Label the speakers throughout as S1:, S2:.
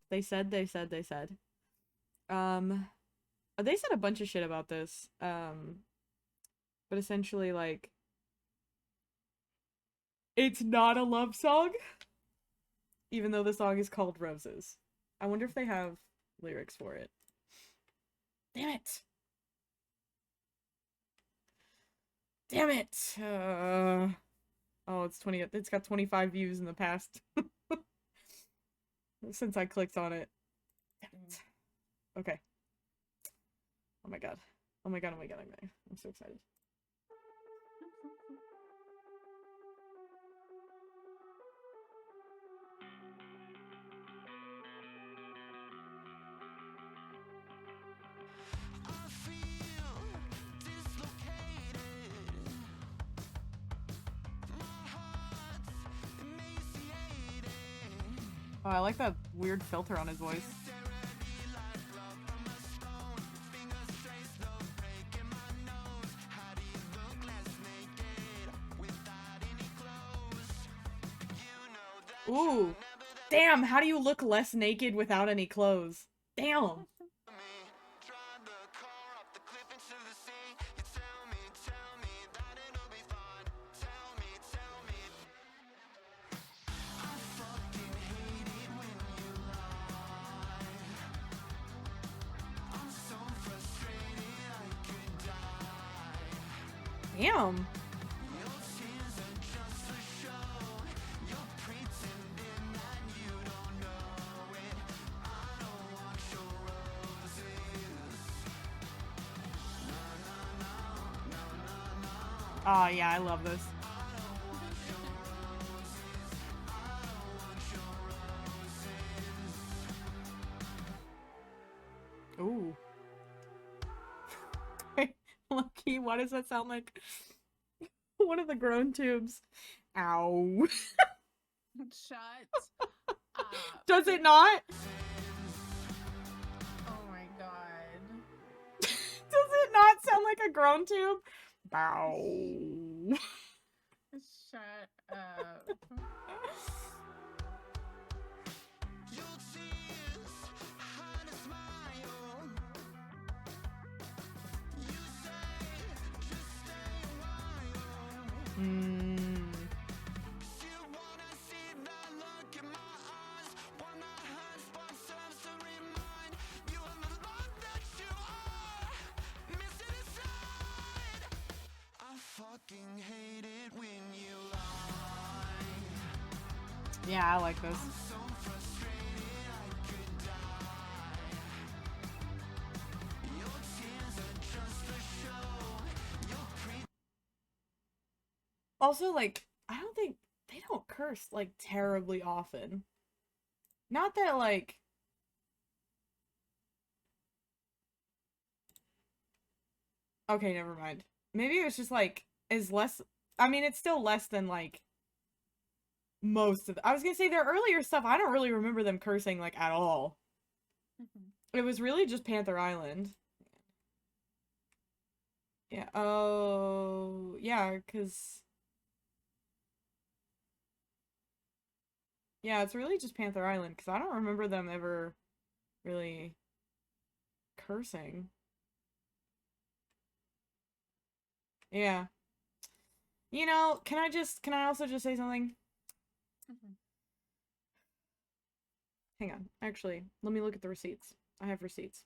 S1: They said. Um, they said a bunch of shit about this. But essentially, like, it's not a love song, even though the song is called Roses. I wonder if they have lyrics for it. Damn it! Damn it! Oh, it's 20. It's got 25 views in the past since I clicked on it. Damn it. Okay. Oh my god. Oh my god. Oh my god. I'm so excited. Oh, I like that weird filter on his voice. Ooh. Damn, how do you look less naked without any clothes? Damn. Damn. Oh yeah, I love this. Ooh. Lucky, why does that sound like one of the groan tubes? Ow.
S2: Shut up.
S1: Does it not?
S2: Oh my god.
S1: Does it not sound like a groan tube? Bow.
S2: Shut up.
S1: Yeah, I like this. Also, like, I don't think they don't curse like terribly often. Not that like okay, never mind. Maybe it was just like is less I mean, it's still less than like most of I was gonna say their earlier stuff, I don't really remember them cursing like at all. It was really just Panther Island. Yeah. Oh, yeah, because yeah, it's really just Panther Island because I don't remember them ever really cursing. Yeah. You know, can I also just say something? Hang on. Actually, let me look at the receipts. I have receipts.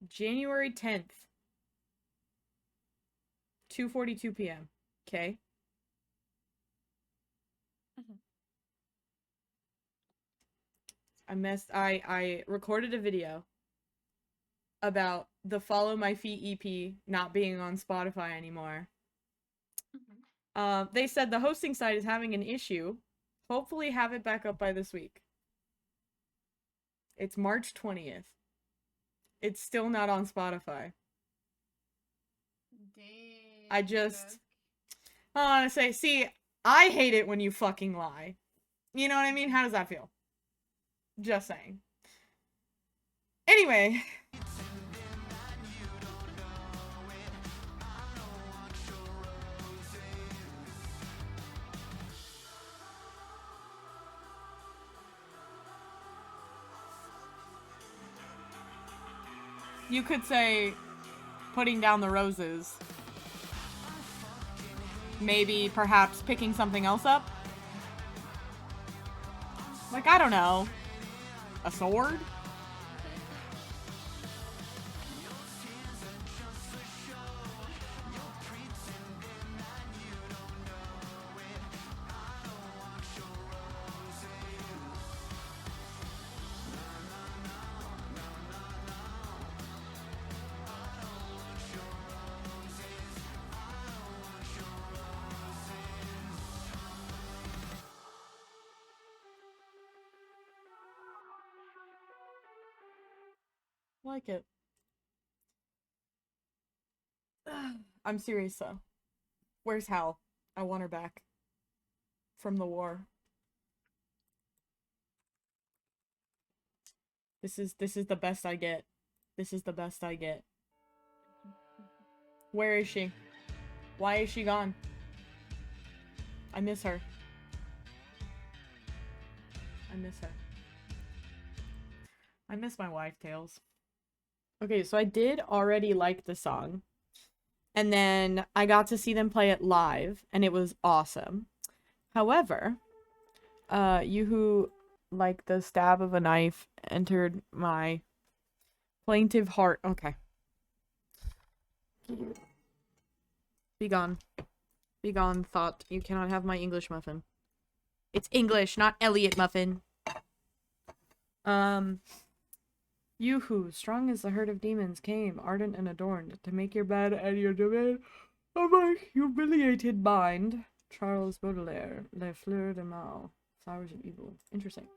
S1: January 10th, 2:42 p.m. Okay? I recorded a video about the Follow My Feet EP not being on Spotify anymore. They said the hosting site is having an issue. Hopefully have it back up by this week. It's March 20th. It's still not on Spotify.
S2: Dang.
S1: I want to say, see, I hate it when you fucking lie. You know what I mean? How does that feel? Just saying. Anyway. You could say putting down the roses. Maybe perhaps picking something else up. Like, I don't know. A sword? Like it. I'm serious though. Where's Hal? I want her back. From the war. This is the best I get. This is the best I get. Where is she? Why is she gone? I miss her. I miss her. I miss my wife, Tails. Okay, so I did already like the song. And then I got to see them play it live, and it was awesome. However, you who like the stab of a knife entered my plaintive heart. Okay. Be gone. Be gone, thought. You cannot have my English muffin. It's English, not Elliot muffin. You who, strong as the herd of demons, came, ardent and adorned, to make your bed and your domain of my humiliated mind. Charles Baudelaire, Les Fleurs de Mal, Flowers of Evil. Interesting.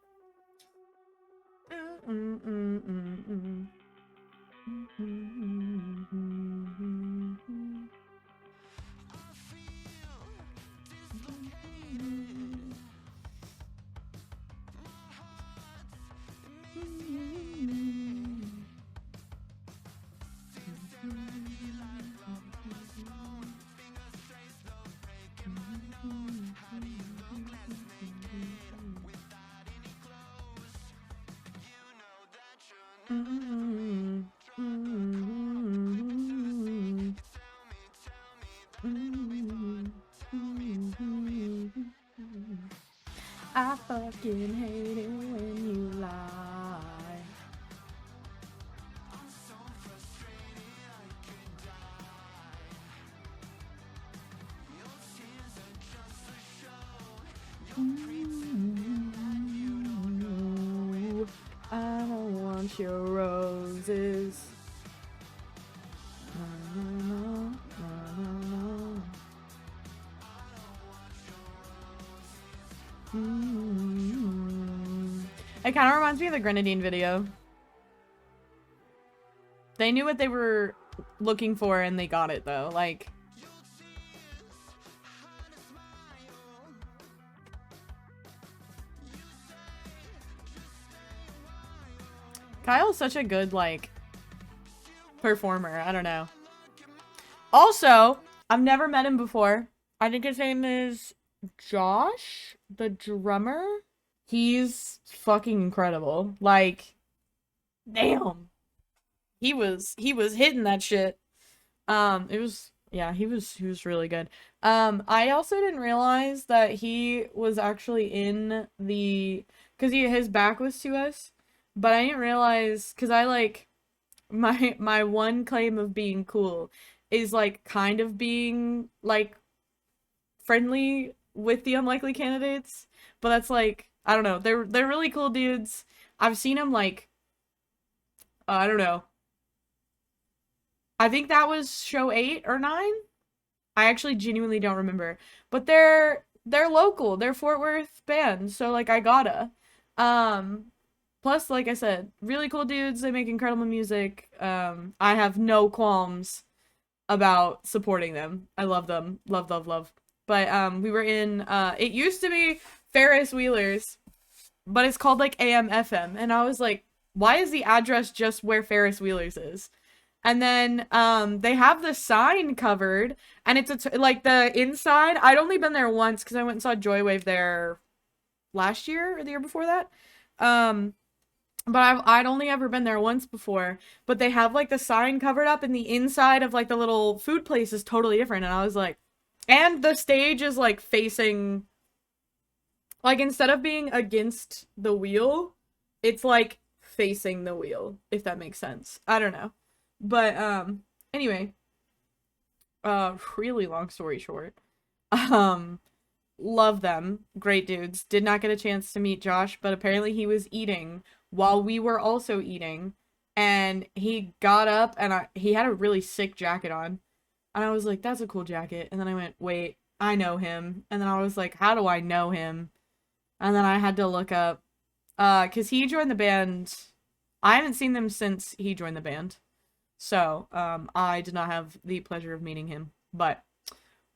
S1: I fucking hate it when you lie. I don't want your roses. It kind of reminds me of the Grenadine video. They knew what they were looking for and they got it though. Like, Kyle's such a good, like, performer. I don't know. Also, I've never met him before. I think his name is Josh, the drummer. He's fucking incredible. Like, damn. He was hitting that shit. It was, yeah, he was really good. I also didn't realize that he was actually in the, because his back was to us, but I didn't realize, because I, like, my one claim of being cool is, like, kind of being, like, friendly with the unlikely candidates, but that's, like, I don't know, they're really cool dudes. I've seen them, like, I don't know, I think that was show 8 or 9. I actually genuinely don't remember. But they're local. They're Fort Worth band, so like I gotta. Plus, like I said, really cool dudes. They make incredible music. I have no qualms about supporting them. I love them. Love, love, love. But we were in it used to be Ferris Wheelers, but it's called like AM FM, and I was like, why is the address just where Ferris Wheelers is? And then, they have the sign covered, and it's like the inside. I'd only been there once because I went and saw Joywave there last year or the year before that. but I'd only ever been there once before, but they have like the sign covered up and the inside of like the little food place is totally different. And I was like, and the stage is like facing, like instead of being against the wheel, it's like facing the wheel, if that makes sense. I don't know. But anyway, really long story short. Um love them. Great dudes. Did not get a chance to meet Josh, but apparently he was eating while we were also eating. And he got up and he had a really sick jacket on. And I was like, that's a cool jacket. And then I went, wait, I know him. And then I was like, how do I know him? And then I had to look up, cause he joined the band. I haven't seen them since he joined the band. So, I did not have the pleasure of meeting him, but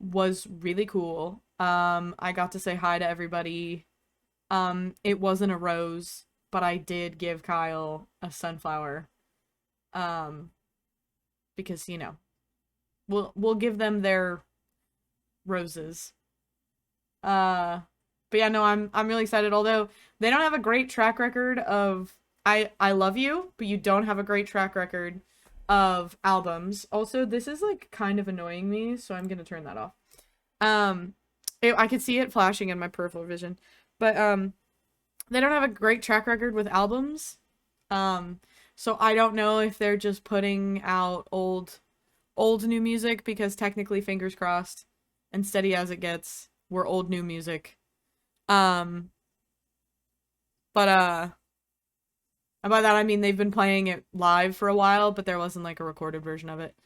S1: was really cool. I got to say hi to everybody. It wasn't a rose, but I did give Kyle a sunflower. Um, because, you know, we'll give them their roses. But yeah, no, I'm really excited. Although they don't have a great track record of I love you, but you don't have a great track record of albums. Also, this is like kind of annoying me, so I'm gonna turn that off. I could see it flashing in my peripheral vision, but they don't have a great track record with albums. So I don't know if they're just putting out old new music because technically, fingers crossed, and steady as it gets, we're old new music. Um, but and by that I mean they've been playing it live for a while, but there wasn't like a recorded version of it.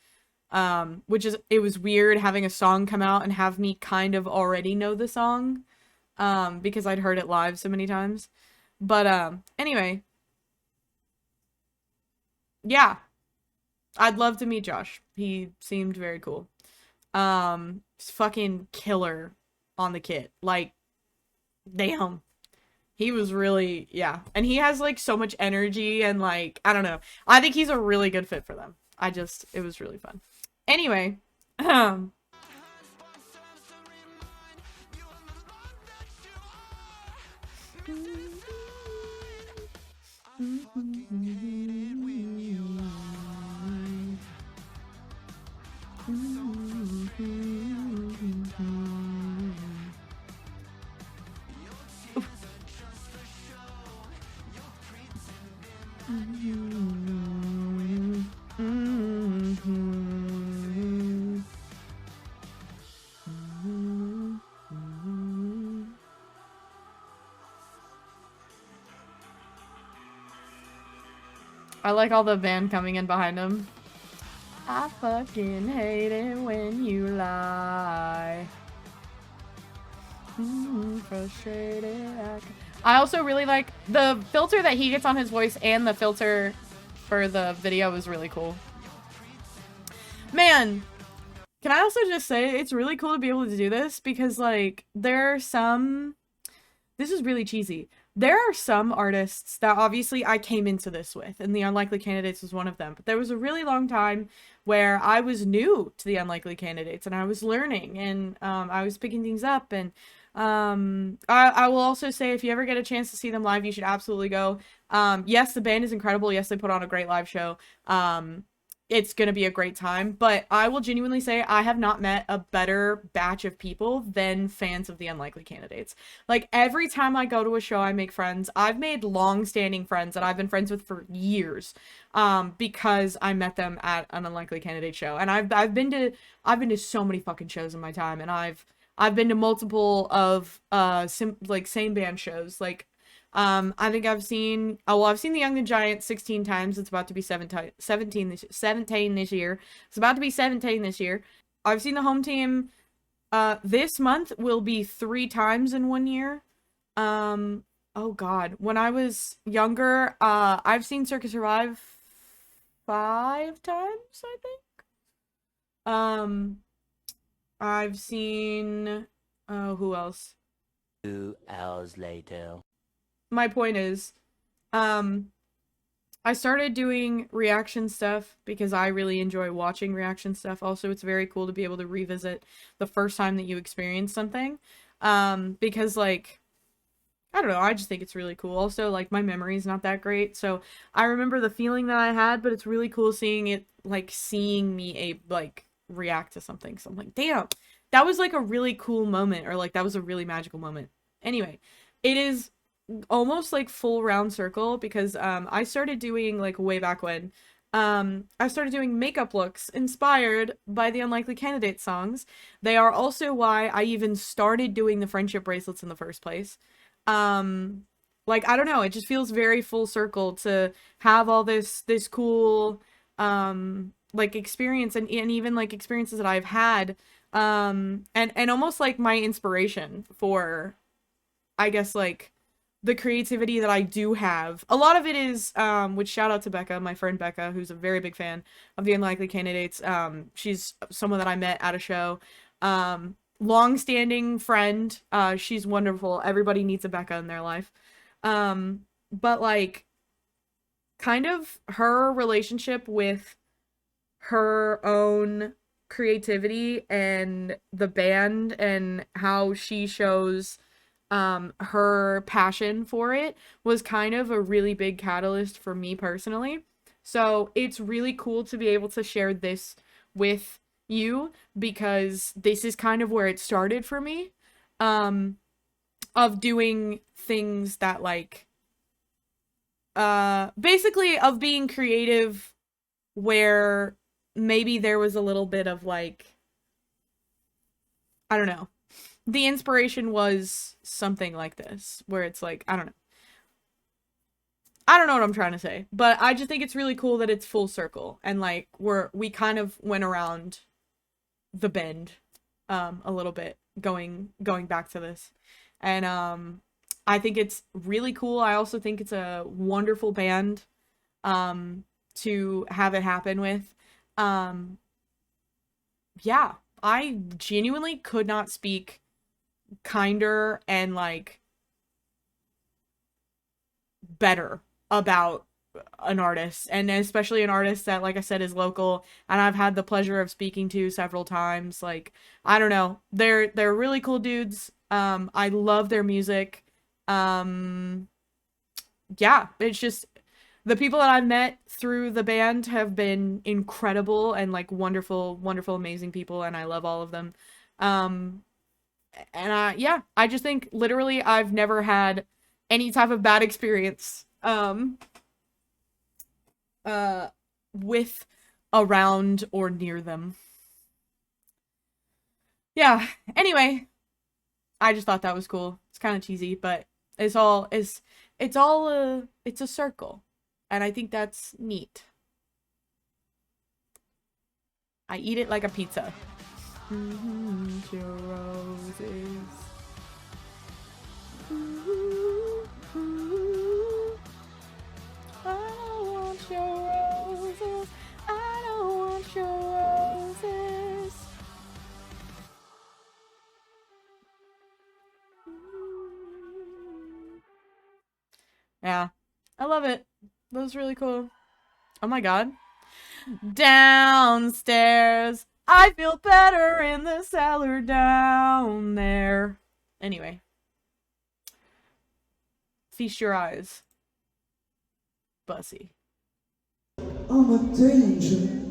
S1: Which is it was weird having a song come out and have me kind of already know the song, because I'd heard it live so many times. But anyway, yeah, I'd love to meet Josh. He seemed very cool. He's fucking killer on the kit. Like, damn. He was really, yeah. And he has like so much energy and like, I don't know. I think he's a really good fit for them. It was really fun. Anyway, I like all the band coming in behind him. I fucking hate it when you lie. Frustrated. I also really like the filter that he gets on his voice, and the filter for the video is really cool. Man, can I also just say it's really cool to be able to do this because like there are some, this is really cheesy. There are some artists that obviously I came into this with, and The Unlikely Candidates was one of them. But there was a really long time where I was new to The Unlikely Candidates, and I was learning, and I was picking things up. And I will also say, if you ever get a chance to see them live, you should absolutely go. Yes, the band is incredible. Yes, they put on a great live show. It's gonna be a great time, but I will genuinely say I have not met a better batch of people than fans of The Unlikely Candidates. Like, every time I go to a show, I make friends. I've made long-standing friends that I've been friends with for years, because I met them at an Unlikely Candidate show. And I've been to so many fucking shows in my time, and I've been to multiple of same band shows. Like, I think I've seen the Young and Giant 16 times. It's about to be 17 this year. It's about to be 17 this year. I've seen the Home Team this month will be 3 times in 1 year. Oh god, when I was younger, I've seen Circus Survive 5 times, I think. I've seen who else?
S3: 2 hours later.
S1: My point is, I started doing reaction stuff because I really enjoy watching reaction stuff. Also, it's very cool to be able to revisit the first time that you experienced something. Because like, I don't know, I just think it's really cool. Also, like, my memory's not that great, so I remember the feeling that I had, but it's really cool seeing it, like, seeing me, like, react to something. So I'm like, damn, that was, like, a really cool moment, or, like, that was a really magical moment. Anyway, it is almost, like, full round circle, because, I started doing, like, way back when, I started doing makeup looks inspired by the Unlikely Candidate songs. They are also why I even started doing the friendship bracelets in the first place. Um, like, I don't know, it just feels very full circle to have all this cool, like, experience, and even, like, experiences that I've had, and almost, like, my inspiration for, I guess, like, the creativity that I do have. A lot of it is, which shout out to Becca, my friend Becca, who's a very big fan of the Unlikely Candidates. She's someone that I met at a show. Long-standing friend. She's wonderful. Everybody needs a Becca in their life. But like, kind of her relationship with her own creativity and the band, and how she shows her passion for it, was kind of a really big catalyst for me personally. So it's really cool to be able to share this with you, because this is kind of where it started for me, of doing things that, like, basically of being creative, where maybe there was a little bit of, like, I don't know, the inspiration was something like this, where it's like, I don't know what I'm trying to say, but I just think it's really cool that it's full circle, and, like, we kind of went around the bend, a little bit, going back to this. And I think it's really cool. I also think it's a wonderful band to have it happen with. Yeah, I genuinely could not speak kinder and, like, better about an artist, and especially an artist that, like I said, is local, and I've had the pleasure of speaking to several times. Like, I don't know, they're really cool dudes. I love their music. Yeah, it's just, the people that I've met through the band have been incredible, and, like, wonderful, wonderful, amazing people, and I love all of them. Um, and yeah, I just think literally I've never had any type of bad experience, uh, with, around, or near them. Yeah, anyway, I just thought that was cool. It's kind of cheesy, but it's a circle, and I think that's neat. I eat it like a pizza. Your roses. I don't want your roses. I don't want your roses. Yeah, I love it. That was really cool. Oh my god. Downstairs, I feel better in the cellar down there. Anyway, feast your eyes, Bussy.
S4: I'm a danger.